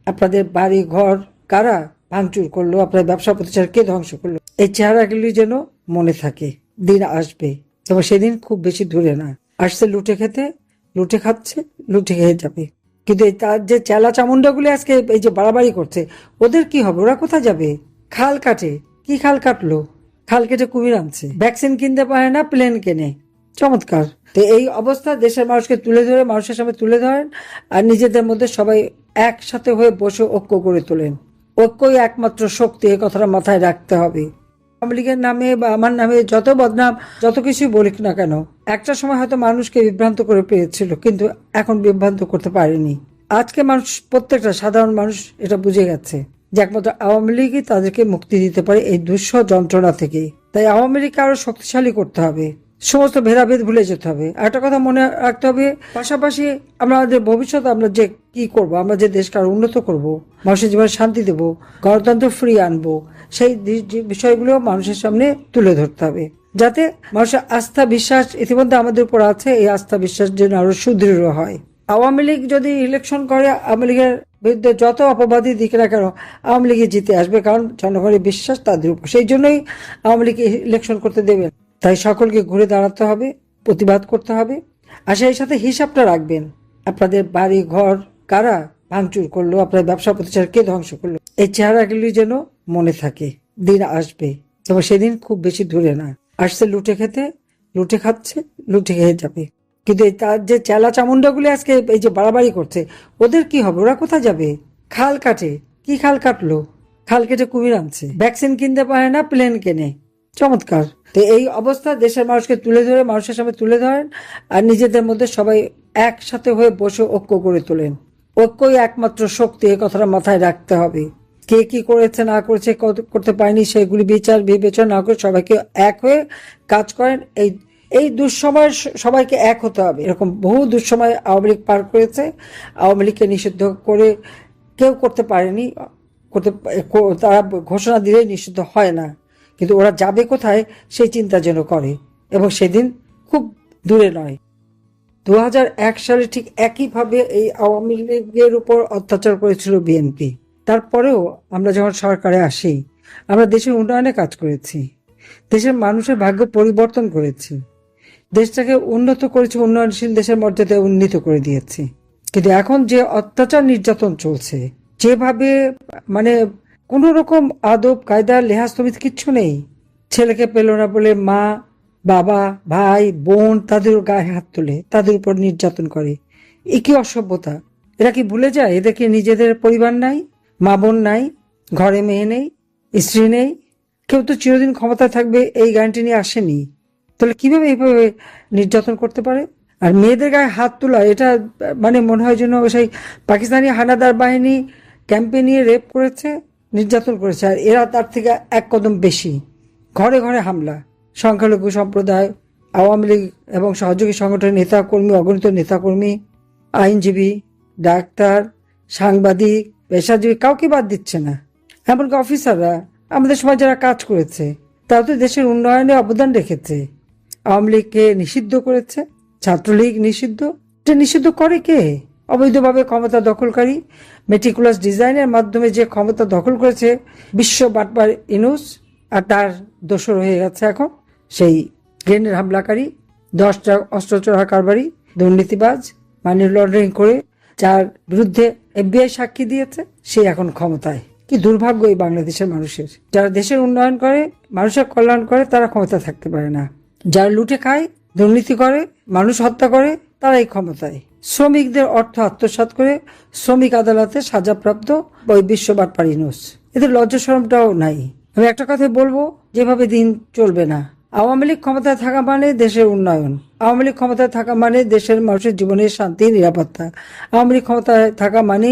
আপনাদের বাড়ি ঘর কারা ভাঙচুর করলো, আপনার ব্যবসা প্রতিষ্ঠান কে ধ্বংস করলো, এই চেহারাগুলি যেন মনে থাকে। দিন আসবে এবং সেদিন খুব বেশি দূরে না। আসছে লুটে খেতে, লুটে খাচ্ছে, লুটে খেয়ে যাবে। কিন্তু তার যে চেলা চামুন্ডাগুলি আজকে এই যে বাড়াবাড়ি করছে, ওদের কি হবে? ওরা কোথায় যাবে? খাল কাটে, কি খাল কাটলো? খাল কেটে কুমির আনছে। ভ্যাকসিন কিনতে পারে না, প্লেন কেনে। চমৎকার। তো এই অবস্থা দেশের মানুষকে তুলে ধরে, মানুষের সামনে তুলে ধরেন, আর নিজেদের মধ্যে সবাই একসাথে হয়ে বসে ঐক্য করে তোলেন। ঐক্যই একমাত্র শক্তি, এই কথাটা মাথায় রাখতে হবে। আওয়ামী লীগের নামে বা আমার নামে যত বদনাম, যত কিছুই বলিক না কেন, একটা সময় হয়তো মানুষকে বিভ্রান্ত করে পেয়েছিল, কিন্তু এখন বিভ্রান্ত করতে পারেনি। আজকে মানুষ, প্রত্যেকটা সাধারণ মানুষ এটা বুঝে গেছে যে একমাত্র আওয়ামী লীগই তাদেরকে মুক্তি দিতে পারে এই দুঃসহ যন্ত্রণা থেকে। তাই আওয়ামী লীগকে আরো শক্তিশালী করতে হবে, সমস্ত ভেদাভেদ ভুলে যেতে হবে। একটা কথা মনে রাখতে হবে, পাশাপাশি আমাদের ভবিষ্যৎ, আমরা যে কি করব, আমরা যে দেশকে আরো উন্নত করব, মানুষের জীবনে শান্তি দেব, গণতন্ত্র ফ্রি আনবো, সেই বিষয়গুলো মানুষের সামনে তুলে ধরতে হবে, যাতে মানুষের আস্থা বিশ্বাস ইতিমধ্যে আমাদের উপর আছে, এই আস্থা বিশ্বাস যেন আরো সুদৃঢ় হয়। আওয়ামী লীগ যদি ইলেকশন করে, আওয়ামী লীগের বিরুদ্ধে যত অপবাদী দিক না কেন, আওয়ামী লীগে জিতে আসবে, কারণ জনগণের বিশ্বাস তাদের উপর। সেই জন্যই আওয়ামী লীগ ইলেকশন করতে দেবেন। তাই সকলকে ঘুরে দাঁড়াতে হবে, প্রতিবাদ করতে হবে, আর সেই সাথে হিসাবটা রাখবেন। আপনাদের বাড়ি ঘর কারা ভাঙচুর করলো, আপনার ব্যবসা প্রতিষ্ঠান কে ধ্বংস করলো, এই চেহারাগুলি যেন মনে থাকে। দিন আসবে এবং সেদিন খুব বেশি দূরে না। আসছে লুটে খেতে, লুটে খাচ্ছে, লুটে খেয়ে যাবে। কিন্তু তার যে চেলা চামুন্ডাগুলি আজকে এই যে বাড়াবাড়ি করছে, ওদের কি হবে? ওরা কোথায় যাবে? খাল কাটে, কি খাল কাটলো? খাল কেটে কুমির আনছে। ভ্যাকসিন কিনতে পারে না, প্লেন কেনে। চমৎকার। তো এই অবস্থা দেশের মানুষকে তুলে ধরে, মানুষের সামনে তুলে ধরেন, আর নিজেদের মধ্যে সবাই একসাথে হয়ে বসে ঐক্য করে তোলেন। ঐক্যই একমাত্র শক্তি, এই কথাটা মাথায় রাখতে হবে। কে কি করেছে না করেছে, করতে পারেনি, সেগুলি বিচার বিবেচনা না করে সবাইকে এক হয়ে কাজ করেন। এই দুঃসময় সবাইকে এক হতে হবে। এরকম বহু দুঃসময় আওয়ামী লীগ পার করেছে। আওয়ামী লীগকে নিষিদ্ধ করে কেউ করতে পারেনি, তারা ঘোষণা দিলে নিষিদ্ধ হয় না, কিন্তু ওরা যাবে কোথায় সেই চিন্তা যেন করে, এবং সেদিন খুব দূরে নয়। 2001 সালে ঠিক একইভাবে এই আওয়ামী লীগের উপর অত্যাচার করেছিল বিএনপি। তারপরেও আমরা যখন সরকারে আসি, আমরা দেশের উন্নয়নে কাজ করেছি, দেশের মানুষের ভাগ্য পরিবর্তন করেছি, দেশটাকে উন্নত করেছি, উন্নয়নশীল দেশের মর্যাদায় উন্নীত করে দিয়েছি। কিন্তু এখন যে অত্যাচার নির্যাতন চলছে, যেভাবে মানে কোন রকম আদব কায়দা লেহাজ তমিজ কিচ্ছু নেই। ছেলেকে পেল না বলে মা বাবা ভাই বোন তাদের গায়ে হাত তুলে তাদের উপর নির্যাতন করে। এ কি অসভ্যতা! এরা কি ভুলে যায় এদেরকে নিজেদের পরিবার নাই, মা বোন নাই, ঘরে মেয়ে নেই, স্ত্রী নেই? কেউ তো চিরদিন ক্ষমতায় থাকবে এই গ্যারান্টি নিয়ে আসেনি। তাহলে কিভাবে এইভাবে নির্যাতন করতে পারে? আর মেয়েদের গায়ে হাত তোলা, এটা মানে মনে হয় যেন সেই পাকিস্তানি হানাদার বাহিনী ক্যাম্পে নিয়ে রেপ করেছে, নির্যাতন করেছে, আর এরা তার থেকে এক কদম বেশি। ঘরে ঘরে হামলা, সংখ্যালঘু সম্প্রদায়, আওয়ামী লীগ এবং সহযোগী সংগঠনের নেতাকর্মী, অগণিত নেতাকর্মী, আইনজীবী, ডাক্তার, সাংবাদিক, পেশাজীবী, কাউকে বাদ দিচ্ছে না। এমনকি অফিসাররা, আমাদের সময় যারা কাজ করেছে, তারা তো দেশের উন্নয়নে অবদান রেখেছে। আওয়ামী লীগকে নিষিদ্ধ করেছে, ছাত্রলীগ নিষিদ্ধ। এটা নিষিদ্ধ করে কে? অবৈধভাবে ক্ষমতা দখলকারী, মেটিকুলাস ডিজাইনের মাধ্যমে যে ক্ষমতা দখল করেছে বিশ্ব বাটপার ইউনূস, আর তার দোষর হয়ে গেছে এখন সেই গ্রেনেড হামলাকারী, 10টা অস্ত্র চোরা কারবারি, দুর্নীতিবাজ, মানি লন্ডারিং করে যার বিরুদ্ধে FBI সাক্ষী দিয়েছে, সে এখন ক্ষমতায়। কি দুর্ভাগ্য এই বাংলাদেশের মানুষের! যারা দেশের উন্নয়ন করে, মানুষের কল্যাণ করে, তারা ক্ষমতা থাকতে পারে না। যারা লুটে খায়, দুর্নীতি করে, মানুষ হত্যা করে, তারা এই ক্ষমতায়। শ্রমিকদের অর্থ আত্মসাৎ করে শ্রমিক আদালতে সাজাপ্রাপ্ত ওই বিশ্ব বাটপার ইউনূস, এদের লজ্জা শরমটাও নাই। আমি একটা কথা বলবো, যেভাবে দিন চলবে না। আওয়ামী লীগ ক্ষমতায় থাকা মানে দেশের উন্নয়ন, আওয়ামী লীগ ক্ষমতায় থাকা মানে দেশের মানুষের জীবনের শান্তি নিরাপত্তা, আওয়ামী লীগ ক্ষমতায় থাকা মানে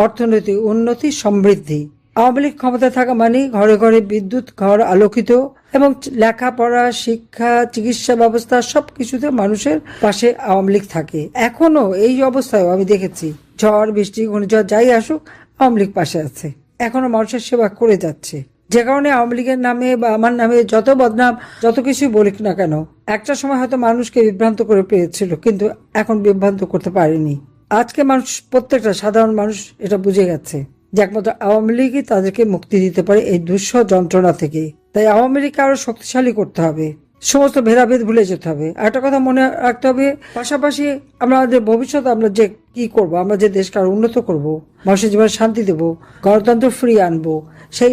অর্থনৈতিক উন্নতি সমৃদ্ধি, আওয়ামী লীগ ক্ষমতায় থাকা মানে ঘরে ঘরে বিদ্যুৎ, ঘর আলোকিত, এবং লেখাপড়া, শিক্ষা, চিকিৎসা ব্যবস্থা সবকিছুতে মানুষের পাশে আওয়ামী লীগ থাকে। এখনো এই অবস্থায় আমি দেখেছি, ঝড় বৃষ্টি ঘূর্ণিঝড় যাই আসুক, আওয়ামী লীগ পাশে আছে, এখনো মানুষের সেবা করে যাচ্ছে। যে কারণে আওয়ামী লীগের নামে বা আমার নামে যত বদনাম, যত কিছুই বলিক না কেন, একটা সময় হয়তো মানুষকে বিভ্রান্ত করে পেয়েছিল, কিন্তু এখন বিভ্রান্ত করতে পারেনি। আজকে মানুষ, প্রত্যেকটা সাধারণ মানুষ এটা বুঝে গেছে যে একমাত্র আওয়ামী লীগই তাদেরকে মুক্তি দিতে পারে এই দুঃসহ যন্ত্রণা থেকে। তাই আওয়ামী লীগকে আরো শক্তিশালী করতে হবে, সমস্ত ভেদাভেদ ভুলে যেতে হবে। একটা কথা মনে রাখতে হবে, পাশাপাশি আমাদের ভবিষ্যৎ আমরা যে কি করব, আমরা যে দেশকে আরো উন্নত করব, মানুষের জীবনে শান্তি দেব, গণতন্ত্র ফ্রি আনবো, সেই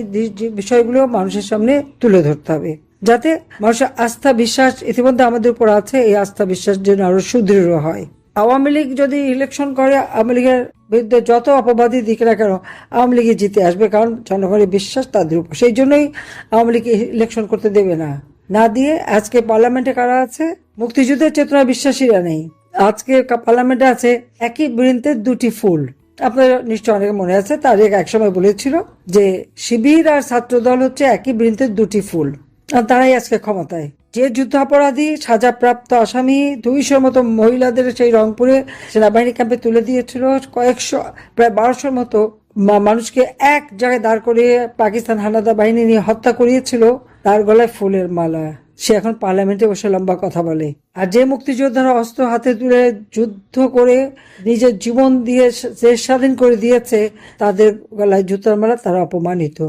বিষয়গুলো মানুষের সামনে তুলে ধরতে হবে, যাতে মানুষের আস্থা বিশ্বাস ইতিমধ্যে আমাদের উপর আছে, এই আস্থা বিশ্বাস যেন আরো সুদৃঢ় হয়। আওয়ামী লীগ যদি ইলেকশন করে, আওয়ামী লীগের বিরুদ্ধে যত অপবাদী দিক না কেন আওয়ামী লীগে জিতে আসবে, কারণ জনগণের বিশ্বাস তাদের উপর। সেই জন্যই আওয়ামী লীগ ইলেকশন করতে দেবে না। না দিয়ে আজকে পার্লামেন্টে কারা আছে? মুক্তিযুদ্ধের চেতনা বিশ্বাসীরা নেই। আজকে পার্লামেন্টে আছে একই বৃন্তে দুটি ফুল। আপনার নিশ্চয় অনেকে মনে আছে, তার এক সময় বলেছিল যে শিবির আর ছাত্র দল হচ্ছে একই বৃন্তের দুটি ফুল, আর তারাই আজকে ক্ষমতায়। যে যুদ্ধাপরাধী সাজাপ্রাপ্ত আসামি 200 মতো মহিলাদের সেই রংপুরে সেনাবাহিনী ক্যাম্পে তুলে দিয়েছিল, কয়েকশো প্রায় 1200 মতো মানুষকে এক জায়গায় দাঁড় করিয়ে পাকিস্তান হানাদার বাহিনী নিয়ে হত্যা করিয়েছিল, তার গলায় ফুলের মালা। সে এখন পার্লামেন্টে বসে লম্বা কথা বলে। আর যে মুক্তিযোদ্ধারা অস্ত্র হাতে তুলে যুদ্ধ করে নিজের জীবন দিয়ে দেশ স্বাধীন করে দিয়েছে, তাদের গলায় জুতার মালা, তারা অপমানিত।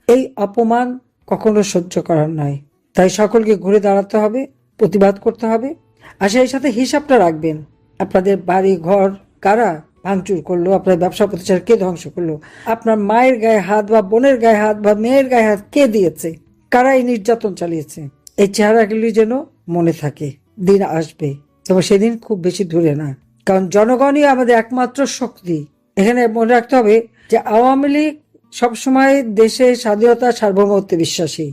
এই অপমান কখনো সহ্য করার নয়। তাই সকলকে ঘুরে দাঁড়াতে হবে, প্রতিবাদ করতে হবে। আর সেই সাথে হিসাবটা রাখবেন, আপনাদের বাড়ি ঘর কারা ভাঙচুর করলো, আপনার ব্যবসা প্রতিষ্ঠান কে ধ্বংস করলো, আপনার মায়ের গায়ে হাত বা বোনের গায়ে হাত বা মেয়ের গায়ে হাত কে দিয়েছে, কারা এই নির্যাতন চালিয়েছে। এই চেহারাগুলি যেন মনে থাকে, দিন আসবে এবং সেদিন খুব বেশি দূরে না, কারণ জনগণই আমাদের একমাত্র শক্তি। এখানে মনে রাখতে হবে যে আওয়ামী লীগ সবসময় দেশের স্বাধীনতা সার্বভৌমত্বে বিশ্বাসী।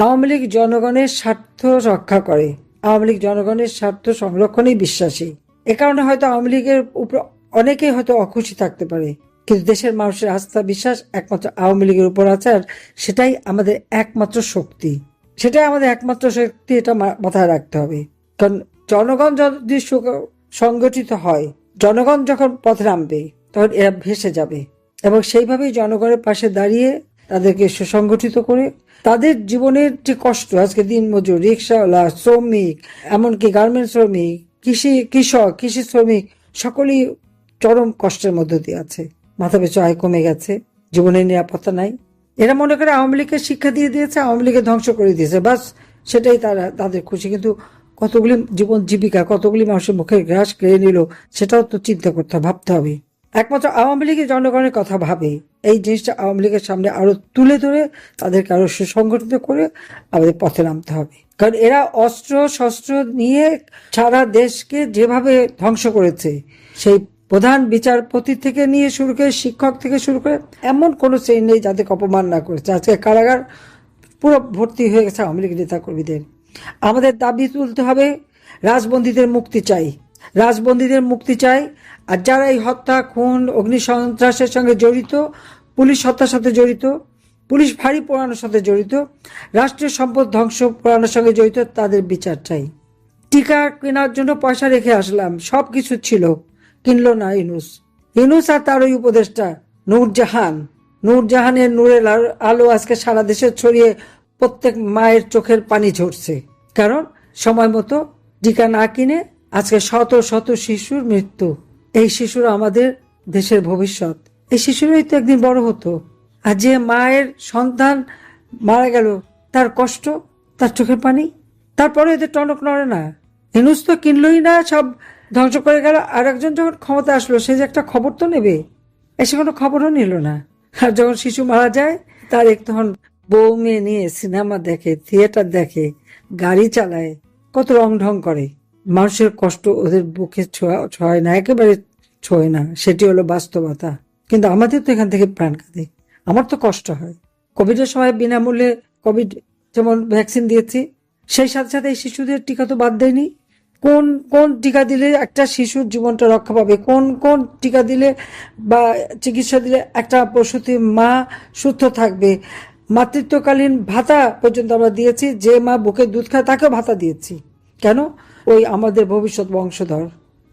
আওয়ামী লীগ জনগণের স্বার্থ রক্ষা করে, আওয়ামী লীগ জনগণের স্বার্থ সংরক্ষণেই বিশ্বাসী। এ কারণে হয়তো আওয়ামী লীগের উপর অনেকেই হয়তো অখুশি থাকতে পারে, কিন্তু দেশের মানুষের আস্থা বিশ্বাস একমাত্র আওয়ামী লীগের উপর আছে, আর সেটাই আমাদের একমাত্র শক্তি, সেটাই আমাদের একমাত্র শক্তি। এটা মাথায় রাখতে হবে, কারণ জনগণ যদি সংগঠিত হয়, জনগণ যখন পথে নামবে, তখন এরা ভেসে যাবে। এবং সেইভাবেই জনগণের পাশে দাঁড়িয়ে তাদেরকে সুসংগঠিত করে তাদের জীবনের যে কষ্ট, আজকে দিনমজুর, রিক্সাওয়ালা, শ্রমিক, এমনকি গার্মেন্টস শ্রমিক, কৃষক, কৃষি শ্রমিক, সকলেই চরম কষ্টের মধ্য দিয়ে আছে। মাথা পিছু আয় কমে গেছে, জীবনের নিরাপত্তা নাই। এরা মনে করে আওয়ামী লীগকে শিক্ষা দিয়ে দিয়েছে, আওয়ামী লীগকে ধ্বংস করে দিয়েছে, বাস সেটাই তাদের খুশি। কিন্তু কতগুলি জীবন জীবিকা, কতগুলি মানুষের মুখের গ্রাস কেড়ে নিল, সেটাও তো চিন্তা করতে ভাবতে হবে। একমাত্র আওয়ামী লীগের জনগণের কথা ভাবে। এই জিনিসটা আওয়ামী লীগের সামনে আরো তুলে ধরে তাদেরকে আরো সুসংগঠিত করে আমাদের পথে নামতে হবে, কারণ এরা অস্ত্র শস্ত্র নিয়ে সারা দেশকে যেভাবে ধ্বংস করেছে, সেই প্রধান বিচারপতি থেকে নিয়ে শুরু করে শিক্ষক থেকে শুরু করে এমন কোনো শ্রেণী নেই যাদেরকে অপমান না করেছে। আজকে কারাগার পুরো ভর্তি হয়ে গেছে আওয়ামী লীগ নেতা কর্মীদের। আমাদের দাবি তুলতে হবে, রাজবন্দীদের মুক্তি চাই, রাজবন্দীদের মুক্তি চাই। আর যারা এই হত্যা, খুন, অগ্নিসন্ত্রাসের সঙ্গে জড়িত, পুলিশ হত্যার সাথে জড়িত, পুলিশ ফাঁড়ি পোড়ানোর সাথে জড়িত, রাষ্ট্রীয় সম্পদ ধ্বংস পোড়ানোর সঙ্গে জড়িত, তাদের বিচার চাই। টিকা কেনার জন্য পয়সা রেখে আসলাম, সবকিছু ছিল, কিনলো না ইউনূস আর তার ওই উপদেষ্টা নূরজাহানের নূরের আলো আজকে সারা দেশে ছড়িয়ে প্রত্যেক মায়ের চোখের পানি ঝরছে, কারণ সময় মতো টিকা না কিনে আজকে শত শত শিশুর মৃত্যু। এই শিশুরা আমাদের দেশের ভবিষ্যৎ, এই শিশুরাই তো একদিন বড় হতো। আর যে মায়ের সন্তান মারা গেল, তার কষ্ট, তার চোখের পানি, তারপরে এদের টনক নড়ে না। ইউনূস তো কিনলই না, সব ধ্বংস করে গেল। আর একজন যখন ক্ষমতা আসলো, সে যে একটা খবর তো নেবে, এসে কোনো খবরও নিল না। আর যখন শিশু মারা যায়, তার তখন বউ মেয়ে নিয়ে সিনেমা দেখে, থিয়েটার দেখে, গাড়ি চালায়, কত রং ঢং করে। মানুষের কষ্ট ওদের বুকে ছোঁয় না, একেবারে ছোঁয় না, সেটি হলো বাস্তবতা। কিন্তু আমাদের তো এখান থেকে প্রাণ কাঁদে, আমার তো কষ্ট হয়। কোভিডের সময় বিনামূল্যে কোভিড যেমন ভ্যাকসিন দিয়েছি, সেই সাথে সাথে এই শিশুদের টিকা তো বাদ দেয়নি। কোন কোন টিকা দিলে একটা শিশুর জীবনটা রক্ষা পাবে, কোন কোন টিকা দিলে বা চিকিৎসা দিলে একটা প্রসূতি মা সুস্থ থাকবে। মাতৃত্বকালীন ভাতা পর্যন্ত আমরা দিয়েছি, যে মা বুকে দুধ খায় তাকেও ভাতা দিয়েছি। কেন? ওই আমাদের ভবিষ্যৎ বংশধর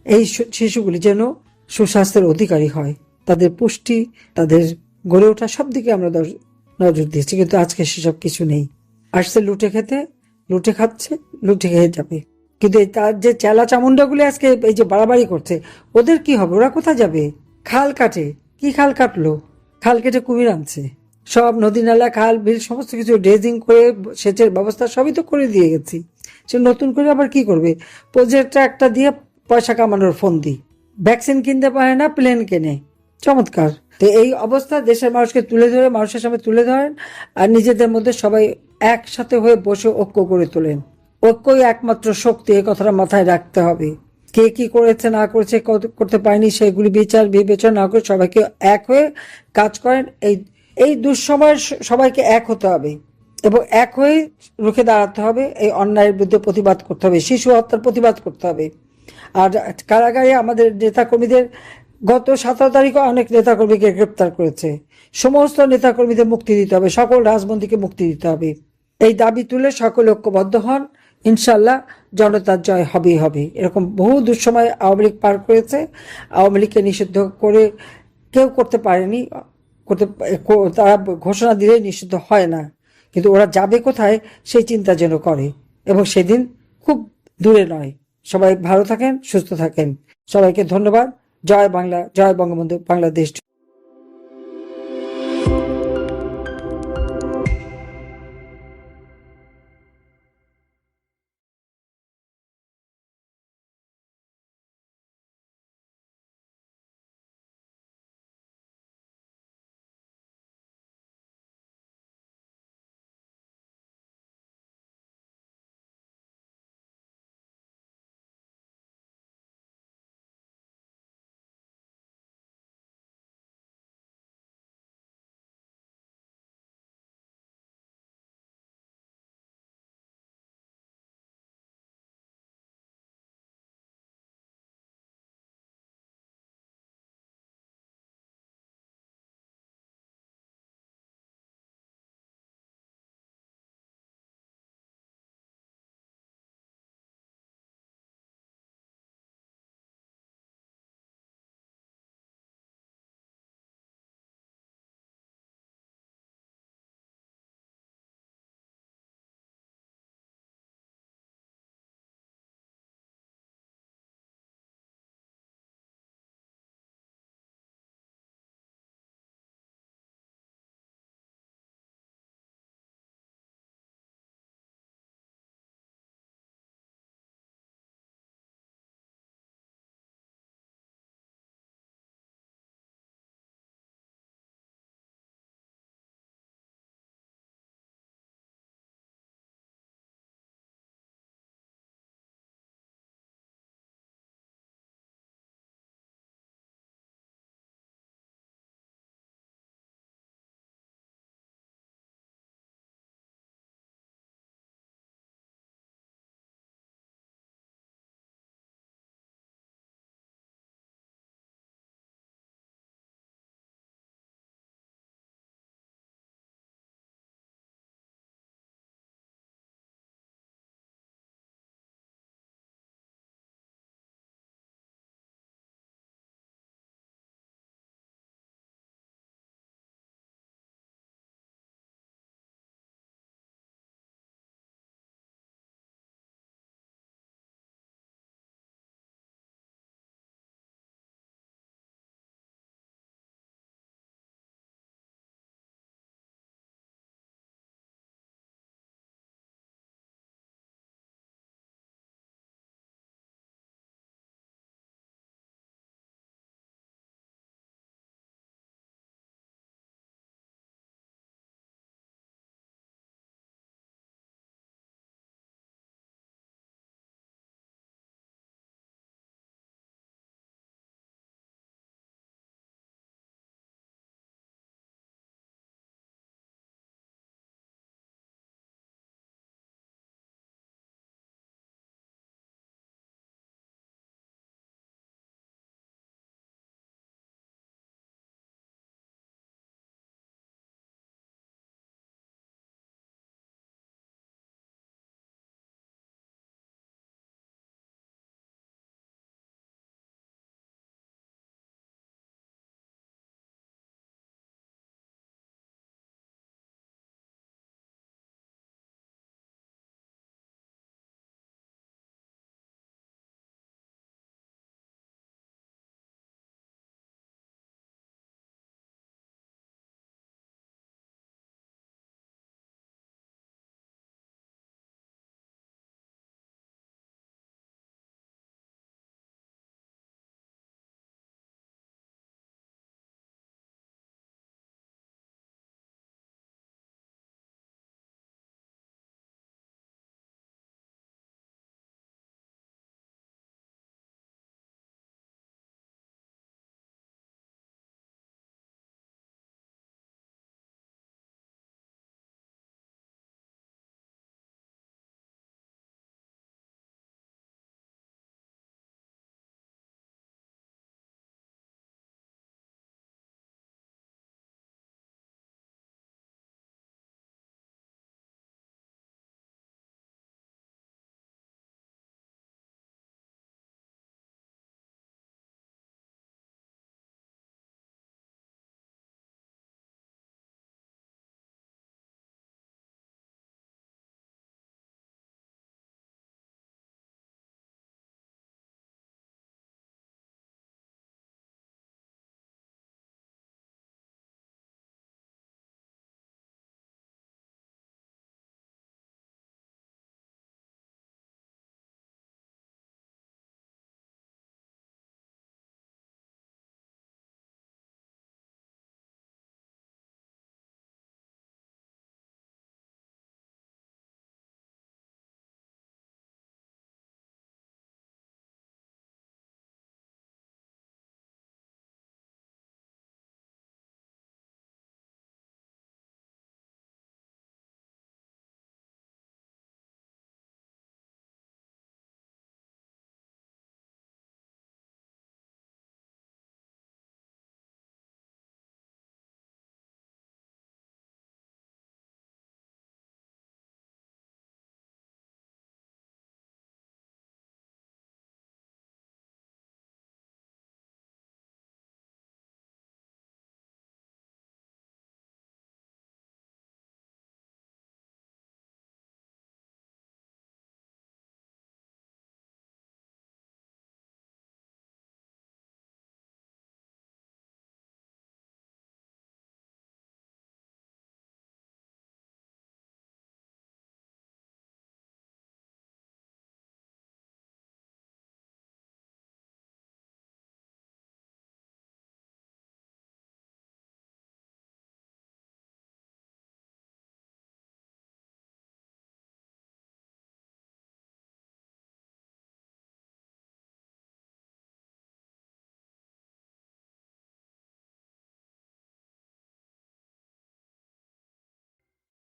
এই শিশুগুলি যেন সুস্বাস্থ্যের অধিকারী হয়, তাদের পুষ্টি, তাদের গড়ে ওঠা, সব দিকে আমরা নজর দিয়েছি। কিন্তু আজকে সেসব কিছু নেই। আসছে লুটে খেতে, লুটে খাচ্ছে, লুটে খেয়ে যাবে। কিন্তু তার যে চেলা চামুন্ডাগুলি আজকে এই যে বাড়াবাড়ি করছে, ওদের কি হবে? ওরা কোথায় যাবে? খাল কাটে, কি খাল কাটলো? খাল কেটে কুমির আনছে, সব নদী নালা খাল বিল সমস্ত কিছু ড্রেজিং করে সেচের ব্যবস্থা সবই তো করে দিয়ে গেছি। সে নতুন করে আবার কি করবে? প্রজেক্টটা একটা দিয়ে পয়সা কামানোর ফোন দিই, ভ্যাকসিন কিনতে পারে না, প্লেন কেনে। চমৎকার। তো এই অবস্থা দেশের মানুষকে তুলে ধরে, মানুষের সামনে তুলে ধরেন, আর নিজেদের মধ্যে সবাই একসাথে হয়ে বসে ঐক্য করে তোলেন। ঐক্যই একমাত্র শক্তি, এই কথাটা মাথায় রাখতে হবে। কে কি করেছে না করেছে, করতে পারেনি, সেগুলি বিচার বিবেচনা না করে সবাইকে এক হয়ে কাজ করেন। এই দুঃসময় সবাইকে এক হতে হবে এবং এক হয়ে রুখে দাঁড়াতে হবে। এই অন্যায়ের বিরুদ্ধে প্রতিবাদ করতে হবে, শিশু হত্যার প্রতিবাদ করতে হবে। আর কারাগারে আমাদের নেতাকর্মীদের গত 17 তারিখে অনেক নেতাকর্মীকে গ্রেপ্তার করেছে। সমস্ত নেতাকর্মীদের মুক্তি দিতে হবে, সকল রাজবন্দীকে মুক্তি দিতে হবে। এই দাবি তুলে সকলে ঐক্যবদ্ধ হন, ইনশাল্লাহ জনতার জয় হবেই হবে। এরকম বহু দুঃসময় আওয়ামী লীগ পার করেছে। আওয়ামী লীগকে নিষিদ্ধ করে কেউ করতে পারেনি, তারা ঘোষণা দিলেই নিষিদ্ধ হয় না, কিন্তু ওরা যাবে কোথায় সেই চিন্তা যেন করে, এবং সেদিন খুব দূরে নয়। সবাই ভালো থাকেন, সুস্থ থাকেন। সবাইকে ধন্যবাদ। জয় বাংলা, জয় বঙ্গবন্ধু, বাংলাদেশ।